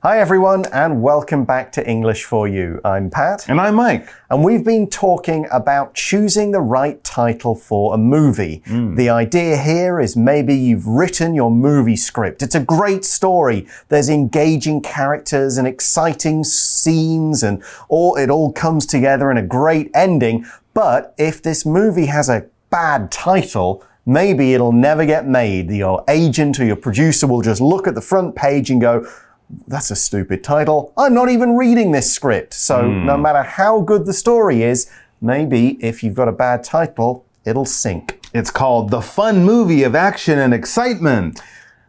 Hi everyone and welcome back to English for You. I'm Pat. And I'm Mike. And we've been talking about choosing the right title for a movie. The idea here is maybe you've written your movie script. It's a great story. There's engaging characters and exciting scenes and it all comes together in a great ending. But if this movie has a bad title, maybe it'll never get made. Your agent or your producer will just look at the front page and go, that's a stupid title. I'm not even reading this script. So no matter how good the story is, maybe if you've got a bad title, it'll sink. It's called The Fun Movie of Action and Excitement.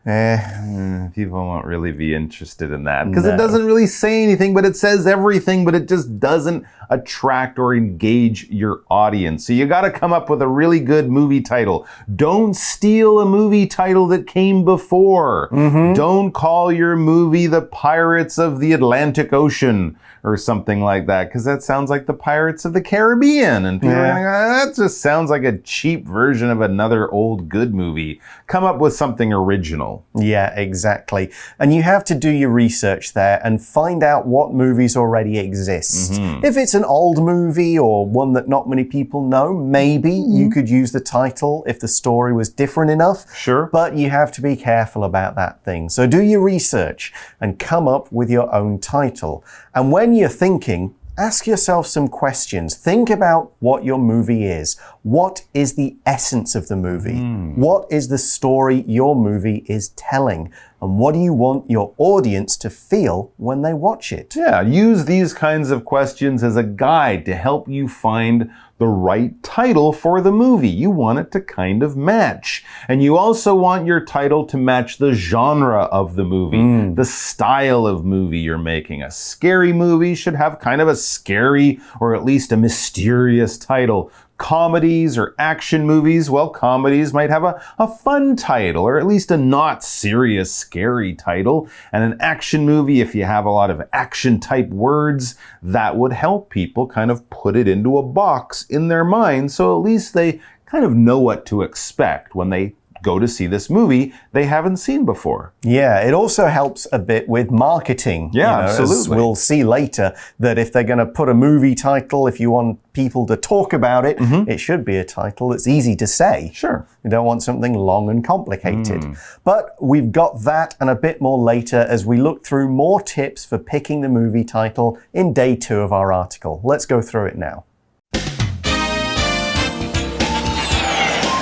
People won't really be interested in that because it doesn't really say anything, but it says everything, but it just doesn't attract or engage your audience. So you got to come up with a really good movie title. Don't steal a movie title that came before. Don't call your movie The Pirates of the Atlantic Ocean or something like that, because that sounds like the Pirates of the Caribbean. And people are like, that just sounds like a cheap version of another old good movie. Come up with something original. Yeah, exactly. And you have to do your research there and find out what movies already exist. If it's an old movie or one that not many people know, maybe you could use the title if the story was different enough. Sure. But you have to be careful about that thing. So do your research and come up with your own title. And when you're thinking, ask yourself some questions. Think about what your movie is. What is the essence of the movie? What is the story your movie is telling? And what do you want your audience to feel when they watch it? Yeah, use these kinds of questions as a guide to help you find the right title for the movie. You want it to kind of match. And you also want your title to match the genre of the movie, the style of movie you're making. A scary movie should have kind of a scary or at least a mysterious title. Comedies or action movies, well, comedies might have a fun title or at least a not serious, scary title. And an action movie, if you have a lot of action type words, that would help people kind of put it into a box in their mind, so at least they kind of know what to expect when they go to see this movie they haven't seen before. Yeah, it also helps a bit with marketing. Yeah, absolutely. As we'll see later that if they're going to put a movie title, if you want people to talk about it, it should be a title that's easy to say. Sure. You don't want something long and complicated. But we've got that and a bit more later as we look through more tips for picking the movie title in day 2 of our article. Let's go through it now.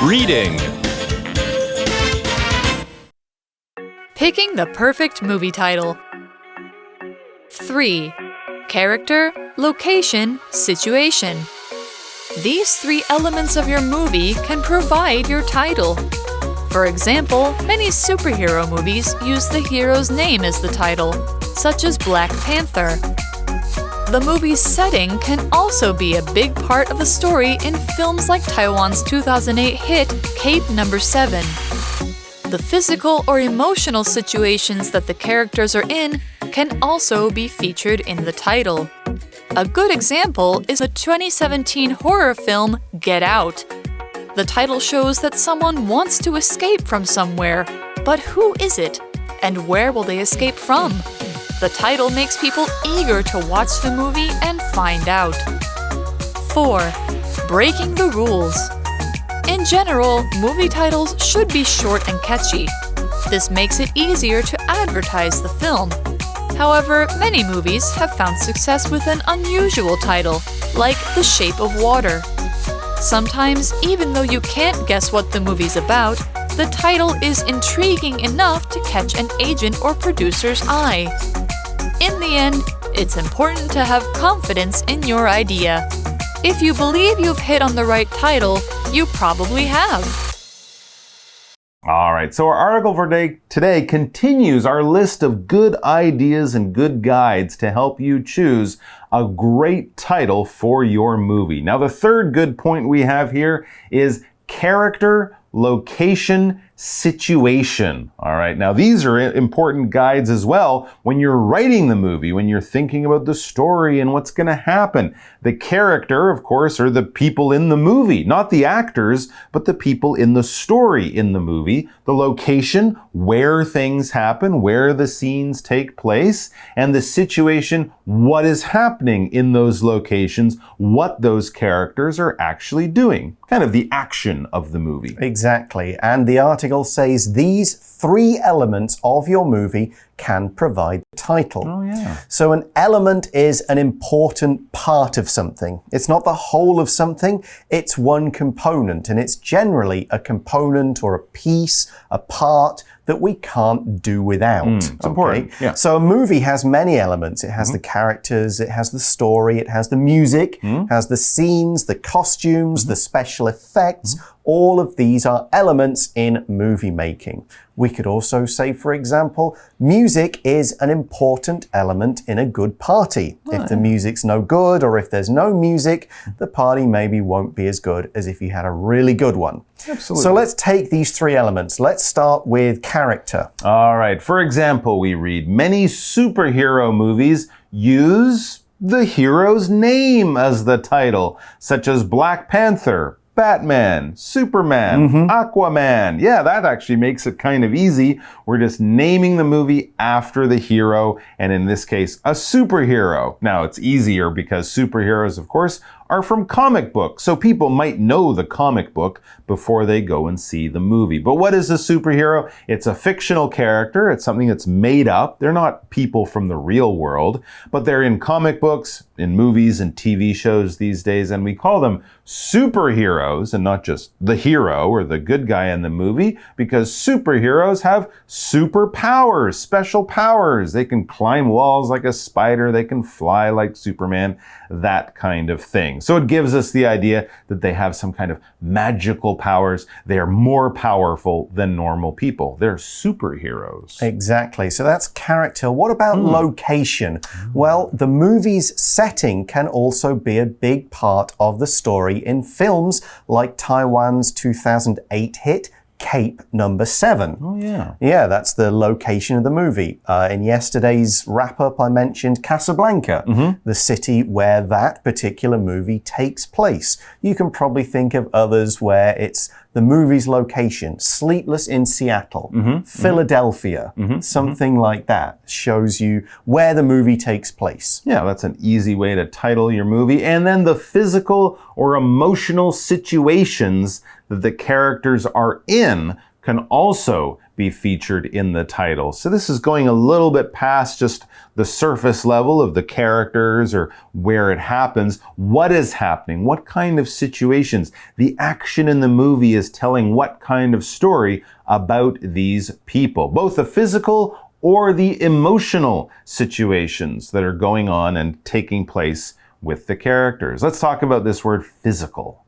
Reading. Picking the perfect movie title. 3. Character, location, situation. These 3 elements of your movie can provide your title. For example, many superhero movies use the hero's name as the title, such as Black Panther. The movie's setting can also be a big part of the story in films like Taiwan's 2008 hit Cape No. 7. The physical or emotional situations that the characters are in can also be featured in the title. A good example is the 2017 horror film Get Out. The title shows that someone wants to escape from somewhere, but who is it? And where will they escape from? The title makes people eager to watch the movie and find out. 4. Breaking the rules. In general, movie titles should be short and catchy. This makes it easier to advertise the film. However, many movies have found success with an unusual title, like The Shape of Water. Sometimes, even though you can't guess what the movie's about, the title is intriguing enough to catch an agent or producer's eye. In the end, it's important to have confidence in your idea. If you believe you've hit on the right title, you probably have. All right, so our article for today continues our list of good ideas and good guides to help you choose a great title for your movie. Now, the third good point we have here is character, location, situation. All right, now these are important guides as well when you're writing the movie, when you're thinking about the story and what's going to happen. The character, of course, are the people in the movie, not the actors, but the people in the story in the movie. The location, where things happen, where the scenes take place, and the situation, what is happening in those locations, what those characters are actually doing. Kind of the action of the movie. Exactly. And the article says these three elements of your movie can provide the title. Oh, yeah. So an element is an important part of something. It's not the whole of something, it's one component, and it's generally a component or a piece, a part that we can't do without. It's important. Yeah. So a movie has many elements. It has the characters, it has the story, it has the music, has the scenes, the costumes, the special effects. All of these are elements in movie making. We could also say, for example, music is an important element in a good party. If the music's no good or if there's no music, the party maybe won't be as good as if you had a really good one. Absolutely. So let's take these three elements. Let's start with character. All right. For example, we read many superhero movies use the hero's name as the title, such as Black Panther, Batman, Superman, Aquaman. Yeah, that actually makes it kind of easy. We're just naming the movie after the hero, and in this case, a superhero. Now, it's easier because superheroes, of course, are from comic books, so people might know the comic book before they go and see the movie. But what is a superhero? It's a fictional character. It's something that's made up. They're not people from the real world, but they're in comic books, in movies and TV shows these days, and we call them superheroes and not just the hero or the good guy in the movie, because superheroes have superpowers, special powers. They can climb walls like a spider. They can fly like Superman, that kind of thing. So it gives us the idea that they have some kind of magical powers. They are more powerful than normal people. They're superheroes. Exactly. So that's character. What about location? Well, the movie's setting can also be a big part of the story in films like Taiwan's 2008 hit Cape Number 7. Oh, yeah. Yeah, that's the location of the movie. In yesterday's wrap-up, I mentioned Casablanca, the city where that particular movie takes place. You can probably think of others where it's the movie's location. Sleepless in Seattle, Philadelphia, something like that shows you where the movie takes place. Yeah, that's an easy way to title your movie. And then the physical or emotional situations that the characters are in can also be featured in the title. So this is going a little bit past just the surface level of the characters or where it happens. What is happening? What kind of situations? The action in the movie is telling what kind of story about these people, both the physical or the emotional situations that are going on and taking place with the characters. Let's talk about this word physical.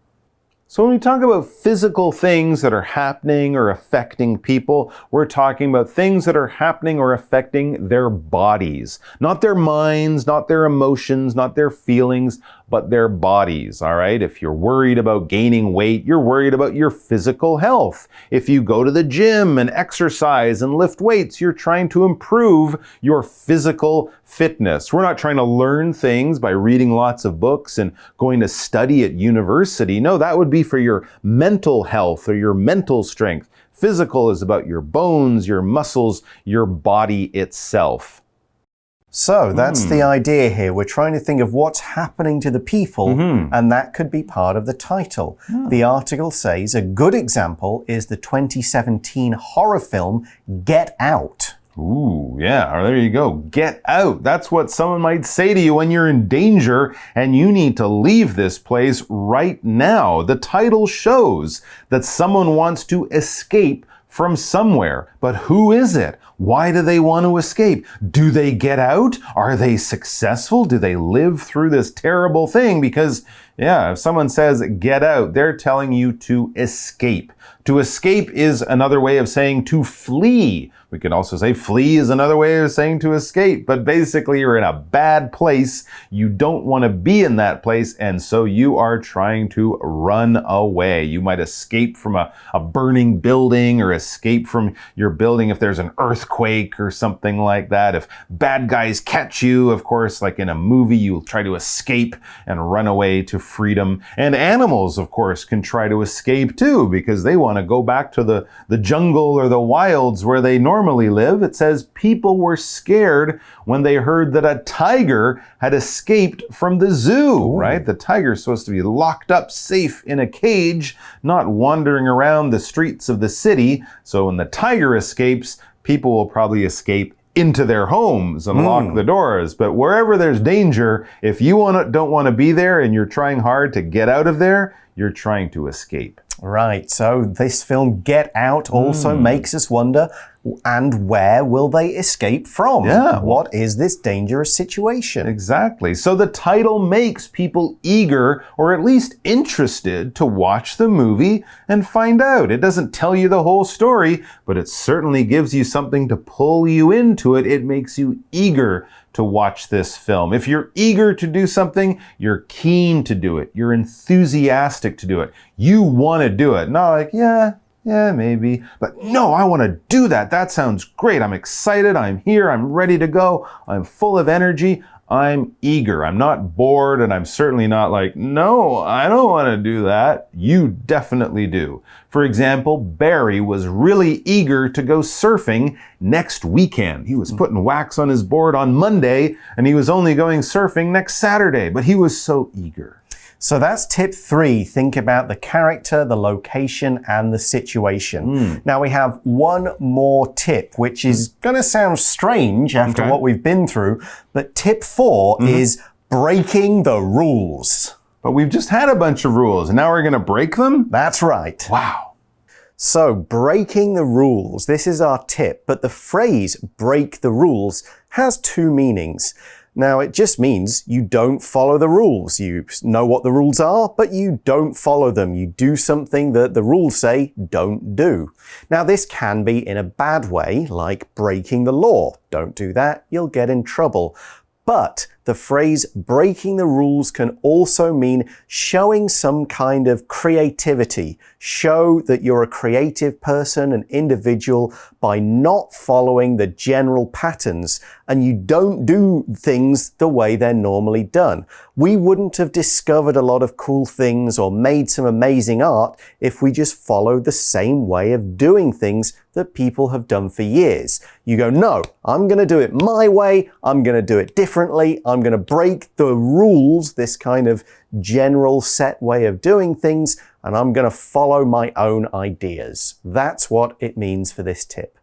So when we talk about physical things that are happening or affecting people, we're talking about things that are happening or affecting their bodies. Not their minds, not their emotions, not their feelings, but their bodies, all right? If you're worried about gaining weight, you're worried about your physical health. If you go to the gym and exercise and lift weights, you're trying to improve your physical fitness. We're not trying to learn things by reading lots of books and going to study at university. No, that would be for your mental health or your mental strength. Physical is about your bones, your muscles, your body itself. So that's the idea here. We're trying to think of what's happening to the people, and that could be part of the title. The article says a good example is the 2017 horror film Get Out. Ooh, yeah, there you go. Get out. That's what someone might say to you when you're in danger and you need to leave this place right now. The title shows that someone wants to escape from somewhere. But who is it? Why do they want to escape? Do they get out? Are they successful? Do they live through this terrible thing? Because Yeah, if someone says get out, they're telling you to escape. To escape is another way of saying to flee. We could also say flee is another way of saying to escape. But basically, you're in a bad place. You don't want to be in that place, and so you are trying to run away. You might escape from a burning building or escape from your building if there's an earthquake or something like that. If bad guys catch you, of course, like in a movie, you'll try to escape and run away to freedom. And animals, of course, can try to escape too because they want to go back to the jungle or the wilds where they normally live. It says people were scared when they heard that a tiger had escaped from the zoo, right? The tiger is supposed to be locked up safe in a cage, not wandering around the streets of the city. So when the tiger escapes, people will probably escape into their homes and lock the doors. But wherever there's danger, if you don't want to be there and you're trying hard to get out of there, you're trying to escape. Right, so this film Get Out also makes us wonder, and where will they escape from? Yeah. What is this dangerous situation? Exactly. So the title makes people eager or at least interested to watch the movie and find out. It doesn't tell you the whole story, but it certainly gives you something to pull you into it. It makes you eager to watch this film. If you're eager to do something, you're keen to do it. You're enthusiastic to do it. You want to do it. Not like, yeah, maybe. But no, I want to do that. That sounds great. I'm excited. I'm here. I'm ready to go. I'm full of energy. I'm eager. I'm not bored, and I'm certainly not like, no, I don't want to do that. You definitely do. For example, Barry was really eager to go surfing next weekend. He was putting wax on his board on Monday, and he was only going surfing next Saturday, but he was so eager. So that's tip 3. Think about the character, the location, and the situation. Now we have one more tip, which is going to sound strange after what we've been through, but tip 4 is breaking the rules. But we've just had a bunch of rules, and now we're going to break them? That's right. Wow. So breaking the rules, this is our tip, but the phrase break the rules has 2 meanings. Now, it just means you don't follow the rules. You know what the rules are, but you don't follow them. You do something that the rules say don't do. Now, this can be in a bad way, like breaking the law. Don't do that, you'll get in trouble. But the phrase breaking the rules can also mean showing some kind of creativity. Show that you're a creative person, an individual, by not following the general patterns, and you don't do things the way they're normally done. We wouldn't have discovered a lot of cool things or made some amazing art if we just followed the same way of doing things that people have done for years. You go, no, I'm going to do it my way. I'm going to do it differently. I'm going to break the rules, this kind of general set way of doing things, and I'm going to follow my own ideas. That's what it means for this tip.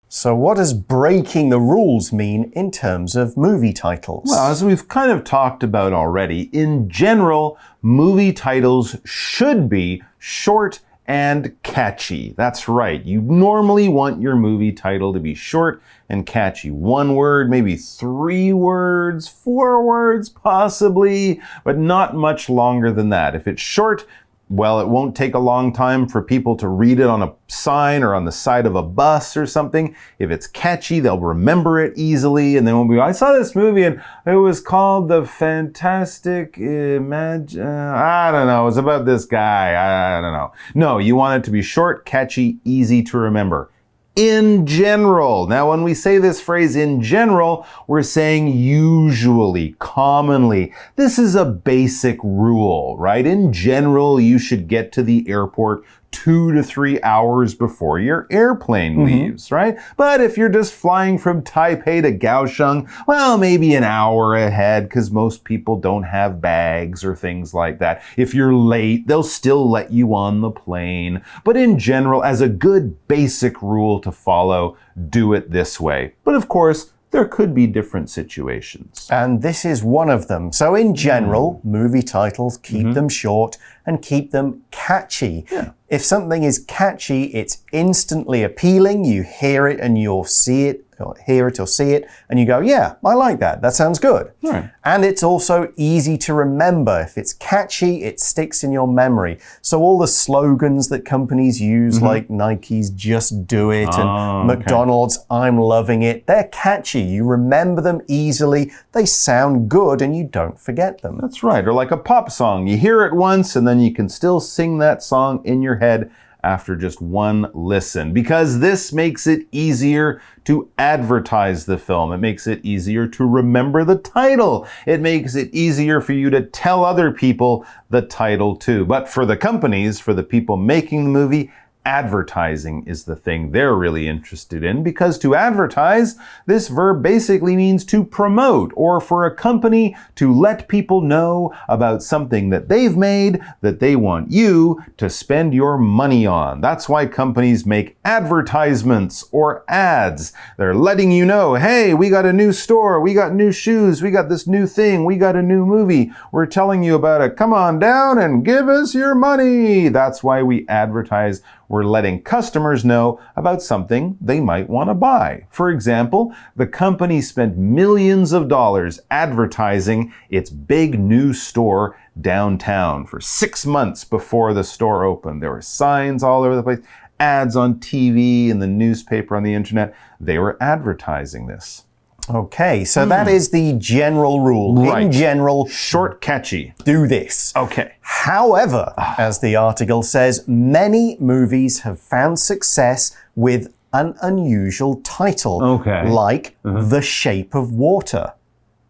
So what does breaking the rules mean in terms of movie titles? Well, as we've kind of talked about already, in general, movie titles should be short and catchy. That's right. You normally want your movie title to be short and catchy. 1 word, maybe 3 words, 4 words possibly, but not much longer than that. If it's short, well, it won't take a long time for people to read it on a sign or on the side of a bus or something. If it's catchy, they'll remember it easily, and then when I saw this movie and it was called The Fantastic I don't know, it's about this guy, I don't know. No, you want it to be short, catchy, easy to remember. In general. Now, when we say this phrase in general, we're saying usually, commonly. This is a basic rule, right? In general, you should get to the airport 2 to 3 hours before your airplane leaves, right? But if you're just flying from Taipei to Kaohsiung, well, maybe an hour ahead because most people don't have bags or things like that. If you're late, they'll still let you on the plane. But in general, as a good basic rule to follow, do it this way. But of course, there could be different situations. And this is one of them. So in general, movie titles, keep them short and keep them catchy. Yeah. If something is catchy, it's instantly appealing. You hear it and you'll see it or hear it or see it, and you go, yeah, I like that. That sounds good. Right. And it's also easy to remember. If it's catchy, it sticks in your memory. So all the slogans that companies use, like Nike's Just Do It and McDonald's I'm Loving It, they're catchy. You remember them easily. They sound good and you don't forget them. That's right. Or like a pop song. You hear it once and then you can still sing that song in your head after just one listen, because this makes it easier to advertise the film. It makes it easier to remember the title. It makes it easier for you to tell other people the title too. But for the companies, for the people making the movie, advertising is the thing they're really interested in, because to advertise, this verb basically means to promote, or for a company to let people know about something that they've made that they want you to spend your money on. That's why companies make advertisements or ads. They're letting you know, hey, we got a new store, we got new shoes, we got this new thing, we got a new movie. We're telling you about it. Come on down and give us your money. That's why we advertise. We're letting customers know about something they might want to buy. For example, the company spent millions of dollars advertising its big new store downtown for 6 months before the store opened. There were signs all over the place, ads on TV, in the newspaper, on the internet. They were advertising this. Okay, so that is the general rule. Right. In general, short, catchy. Do this. Okay. However, as the article says, many movies have found success with an unusual title. Okay. Like The Shape of Water.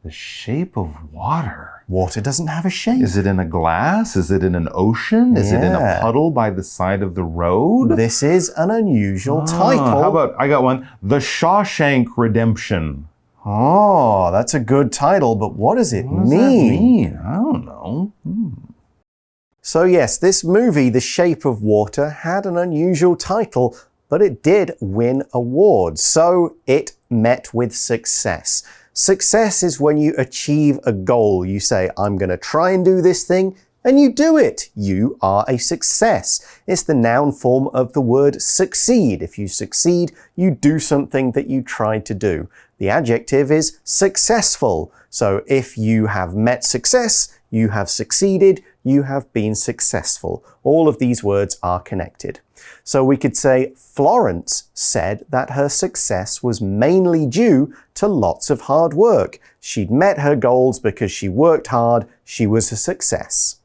The Shape of Water. Water doesn't have a shape. Is it in a glass? Is it in an ocean? Is it in a puddle by the side of the road? This is an unusual title. How about, I got one, The Shawshank Redemption. Oh, that's a good title, but what does it What does that mean? I don't know. So yes, this movie, The Shape of Water, had an unusual title, but it did win awards, so it met with success. Success is when you achieve a goal. You say, I'm going to try and do this thing, and you do it. You are a success. It's the noun form of the word succeed. If you succeed, you do something that you tried to do. The adjective is successful. So if you have met success, you have succeeded, you have been successful. All of these words are connected. So we could say Florence said that her success was mainly due to lots of hard work. She'd met her goals because she worked hard. She was a success.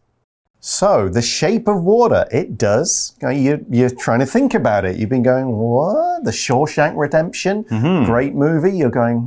So, The Shape of Water, it does. You're trying to think about it. You've been going, what? The Shawshank Redemption? Great movie. You're going,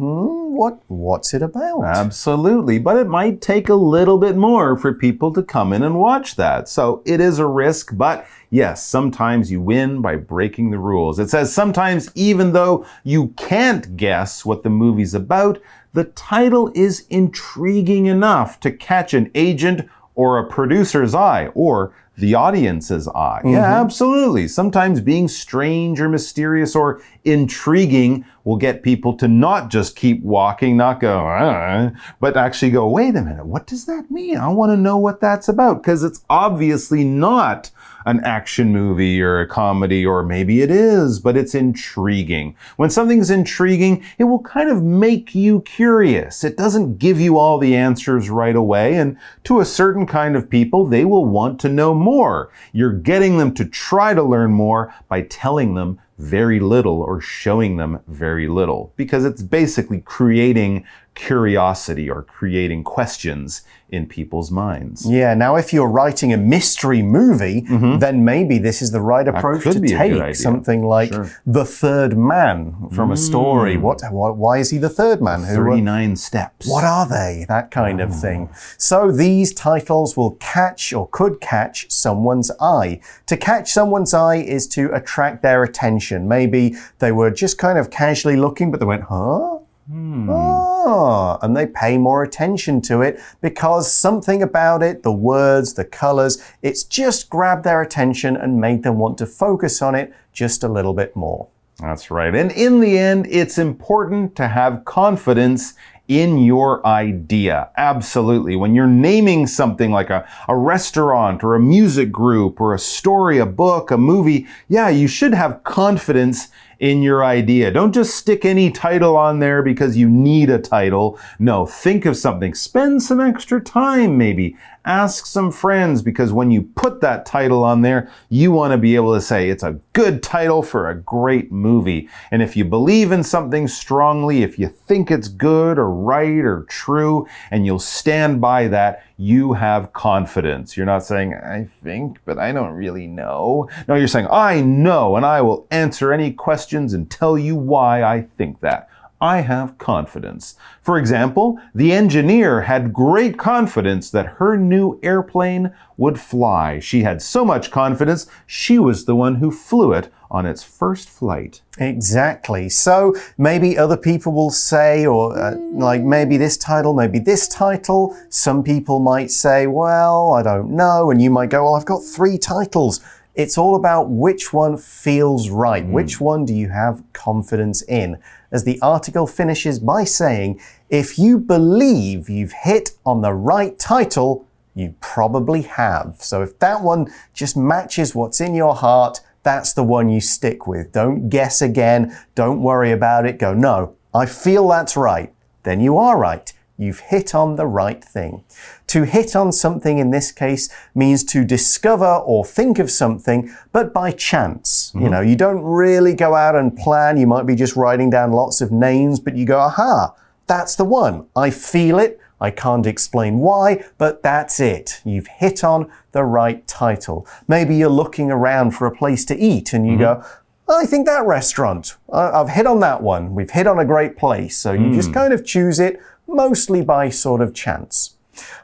what's it about? Absolutely, but it might take a little bit more for people to come in and watch that. So it is a risk, but yes, sometimes you win by breaking the rules. It says sometimes even though you can't guess what the movie's about, the title is intriguing enough to catch an agent or a producer's eye, or the audience's eye. Yeah, absolutely. Sometimes being strange or mysterious or intriguing will get people to not just keep walking, not go, but actually go, wait a minute, what does that mean? I want to know what that's about, because it's obviously not an action movie or a comedy, or maybe it is, but it's intriguing. When something's intriguing, it will kind of make you curious. It doesn't give you all the answers right away, and to a certain kind of people, they will want to know more. You're getting them to try to learn more by telling them very little or showing them very little, because it's basically creating curiosity or creating questions in people's minds. Yeah, now if you're writing a mystery movie, then maybe this is the right approach to take. Something like The Third Man from a story. Why is he the third man? 39 steps. What are they? That kind of thing. So these titles will catch or could catch someone's eye. To catch someone's eye is to attract their attention. Maybe they were just kind of casually looking, but they went, huh? And they pay more attention to it because something about it, the words, the colors, it's just grabbed their attention and made them want to focus on it just a little bit more. That's right. And in the end, it's important to have confidence in your idea. Absolutely. When you're naming something like a restaurant or a music group or a story, a book, a movie, yeah, you should have confidence in your idea. Don't just stick any title on there because you need a title. No, think of something. Spend some extra time maybe. Ask some friends, because when you put that title on there, you want to be able to say it's a good title for a great movie. And if you believe in something strongly, if you think it's good or right or true, and you'll stand by that, you have confidence. You're not saying, I think, but I don't really know. No, you're saying, I know, and I will answer any questions and tell you why I think that. I have confidence. For example, the engineer had great confidence that her new airplane would fly. She had so much confidence, she was the one who flew it on its first flight. Exactly. So maybe other people will say, or like maybe this title, maybe this title. Some people might say, well, I don't know. And you might go, well, I've got 3 titles. It's all about which one feels right. Which one do you have confidence in? As the article finishes by saying, if you believe you've hit on the right title, you probably have. So if that one just matches what's in your heart, that's the one you stick with. Don't guess again. Don't worry about it. Go, no, I feel that's right. Then you are right. You've hit on the right thing. To hit on something in this case means to discover or think of something, but by chance. You know, you don't really go out and plan. You might be just writing down lots of names, but you go, aha, that's the one. I feel it. I can't explain why, but that's it. You've hit on the right title. Maybe you're looking around for a place to eat and you go, I think that restaurant, I've hit on that one. We've hit on a great place. So you just kind of choose it, mostly by sort of chance.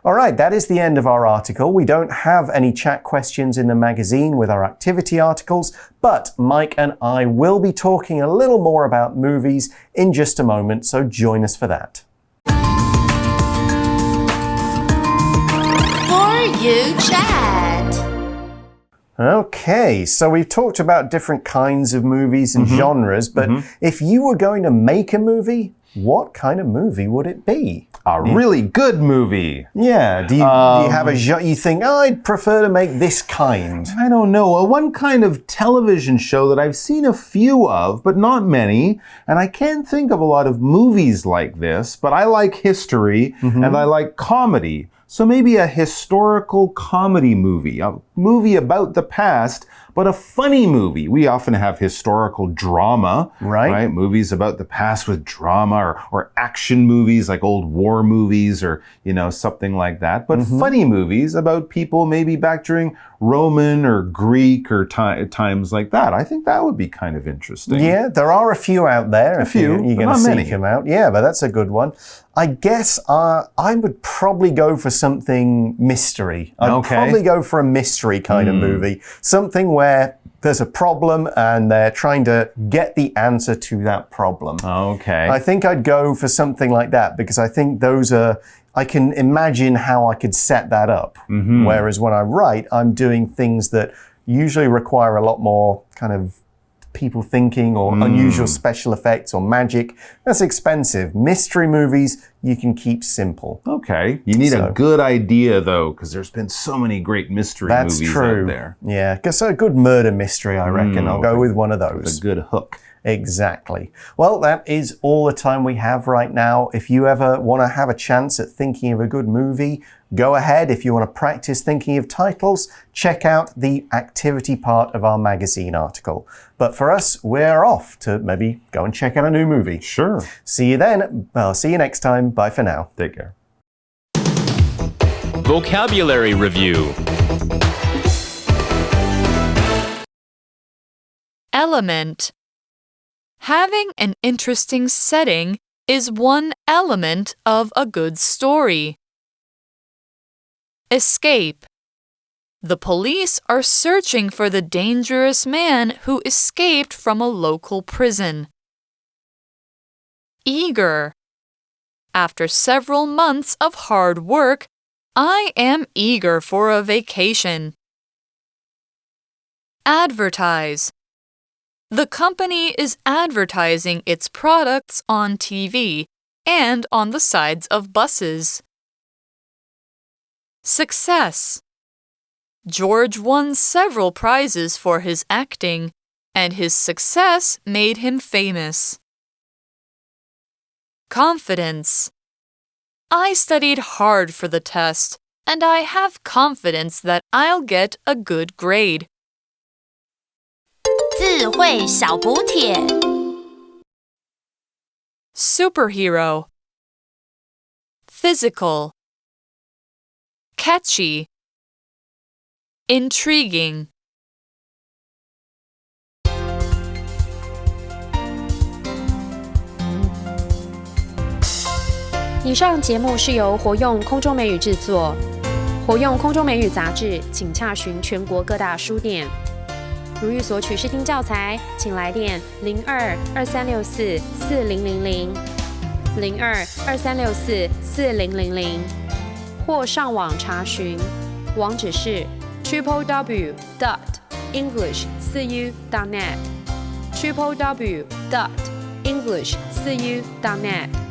All right, that is the end of our article. We don't have any chat questions in the magazine with our activity articles, but Mike and I will be talking a little more about movies in just a moment, so join us for that. For You Chat. Okay, so we've talked about different kinds of movies and genres, but if you were going to make a movie, what kind of movie would it be? A really good movie. Yeah, do you have a genre you think, oh, I'd prefer to make this kind? I don't know. One kind of television show that I've seen a few of, but not many, and I can't think of a lot of movies like this, but I like history and I like comedy. So maybe a historical comedy movie, a movie about the past, but a funny movie. We often have historical drama, right? Movies about the past with drama, or action movies like old war movies, or, you know, something like that. But funny movies about people maybe back during Roman or Greek or times like that. I think that would be kind of interesting. Yeah, there are a few out there. A few, you're going to seek them out. Yeah, but that's a good one. I guess I would probably go for something mystery. I'd probably go for a mystery kind of movie. Something where there's a problem and they're trying to get the answer to that problem. Okay. I think I'd go for something like that because I think those are, I can imagine how I could set that up. Whereas when I write, I'm doing things that usually require a lot more kind of people thinking or unusual special effects or magic. That's expensive. Mystery movies, you can keep simple. Okay. You need a good idea, though, because there's been so many great mystery movies out there. Yeah, because a good murder mystery, I reckon. I'll go with one of those. With a good hook. Exactly. Well, that is all the time we have right now. If you ever want to have a chance at thinking of a good movie, go ahead. If you want to practice thinking of titles, check out the activity part of our magazine article. But for us, we're off to maybe go and check out a new movie. Sure. See you then. I'll see you next time. Bye for now. Take care. Vocabulary Review. Element. Having an interesting setting is one element of a good story. Escape. The police are searching for the dangerous man who escaped from a local prison. Eager. After several months of hard work, I am eager for a vacation. Advertise. The company is advertising its products on TV and on the sides of buses. Success. George won several prizes for his acting, and his success made him famous. Confidence. I studied hard for the test, and I have confidence that I'll get a good grade. 智慧小补帖 Superhero. Physical. Catchy. Intriguing. 以上节目是由活用空中美语制作，活用空中美语杂志，请洽询全国各大书店。如欲索取试听教材，请来电02-2364-4000 02-2364-4000，或上网查询，网址是 www.english4u.net www.english4u.net